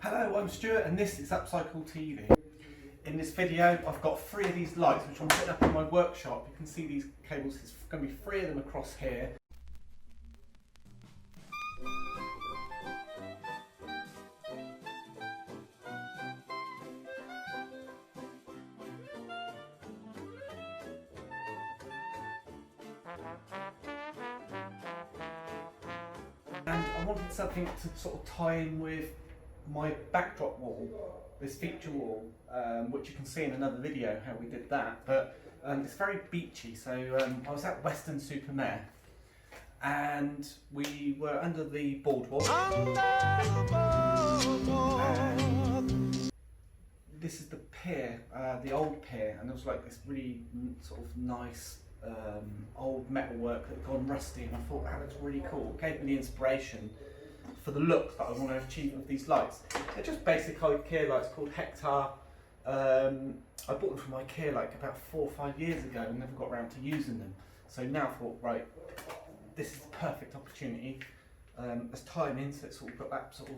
Hello, I'm Stuart and this is Upcycle TV. In this video I've got 3 of these lights which I'm putting up in my workshop. You can see these cables, there's going to be 3 of them across here. And I wanted something to sort of tie in with my backdrop wall, this feature wall, which you can see in another video how we did that, but it's very beachy. So I was at Weston-super-Mare and we were under the boardwalk. And this is the pier, the old pier, and there was like this really sort of nice old metalwork that had gone rusty, and I thought that looks really cool. It gave me the inspiration for the look that I want to achieve with these lights. They're just basic Ikea lights called Hectare. I bought them from Ikea like about 4 or 5 years ago and never got around to using them. So now I thought, right, this is the perfect opportunity. Let's tie them in so it's sort of got that sort of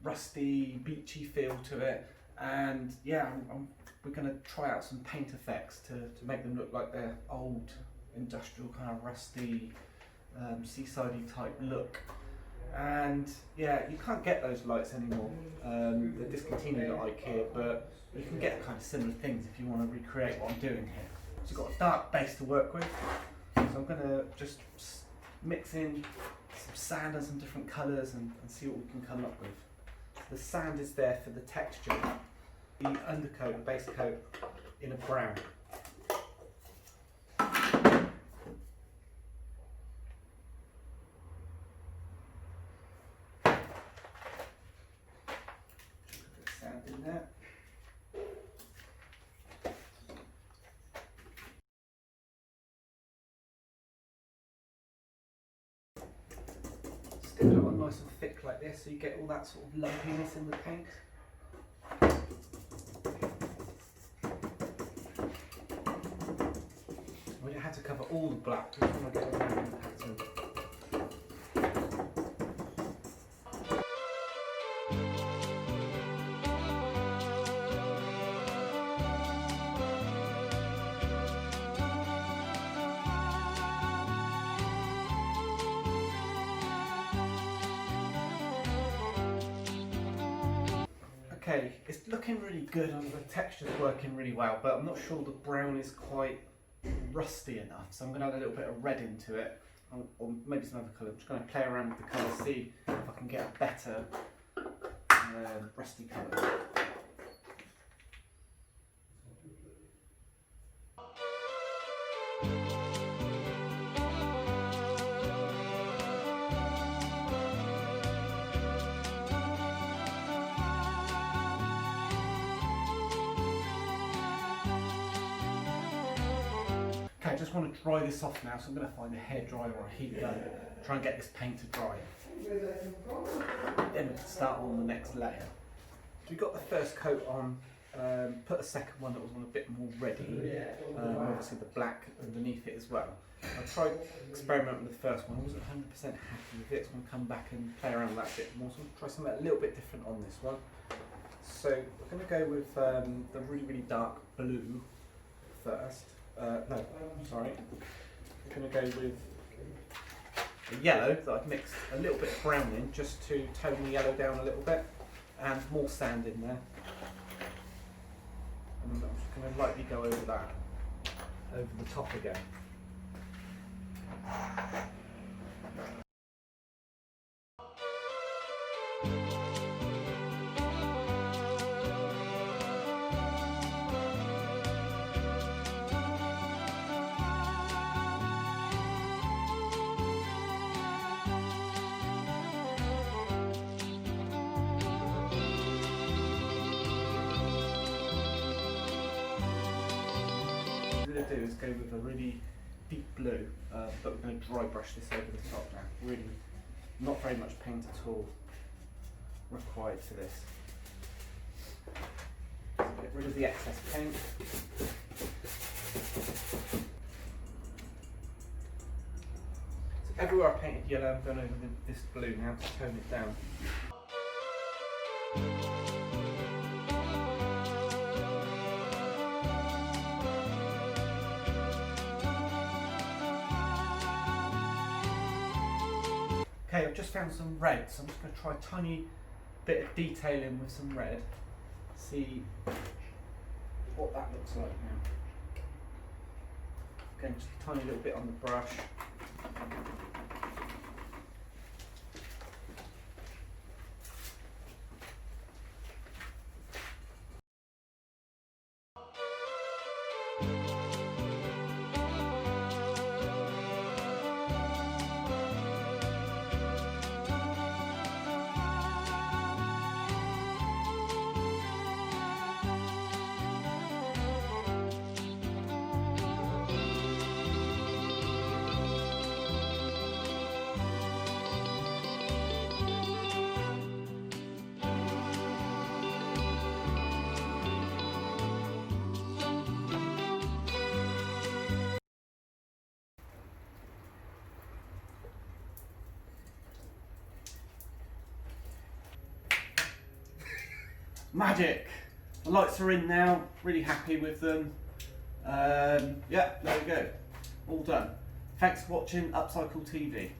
rusty, beachy feel to it. And yeah, we're going to try out some paint effects to make them look like their old industrial kind of rusty, seasidey type look. And yeah, you can't get those lights anymore. They're discontinued at Ikea, but you can get kind of similar things if you want to recreate what I'm doing here. So you've got a dark base to work with, so I'm going to just mix in some sand and some different colours and see what we can come up with. The sand is there for the texture. The undercoat, the base coat, in a brown. Sand in there. Stick it on nice and thick like this so you get all that sort of lumpiness in the paint. We don't have to cover all the black, we just want to get around the pattern. Okay, it's looking really good and the texture's working really well, but I'm not sure the brown is quite rusty enough, so I'm going to add a little bit of red into it, or maybe some other colour. I'm just going to play around with the colour, see if I can get a better rusty colour. I just want to dry this off now, so I'm going to find a hairdryer or a heat gun, try and get this paint to dry. Then we can start on the next layer. So we got the first coat on, put a second one that was on a bit more ready, obviously the black underneath it as well. I tried experimenting with the first one, I wasn't 100% happy with it, so I'm going to come back and play around with that a bit more, so I'm going to try something a little bit different on this one. So we're going to go with the really, really dark blue first. No, sorry. I'm going to go with the yellow that I've mixed a little bit of brown in just to tone the yellow down a little bit, and more sand in there. And I'm just going to lightly go over that, over the top again. Do is go with a really deep blue, but we're going to dry brush this over the top now. Really, not very much paint at all required for this. So get rid of the excess paint. So everywhere I painted yellow, I'm going over this blue now to tone it down. Okay, I've just found some red, so I'm just going to try a tiny bit of detailing with some red. See what that looks like now. Again, just a tiny little bit on the brush. Magic! The lights are in now, really happy with them. Yeah, there we go. All done. Thanks for watching Upcycle TV.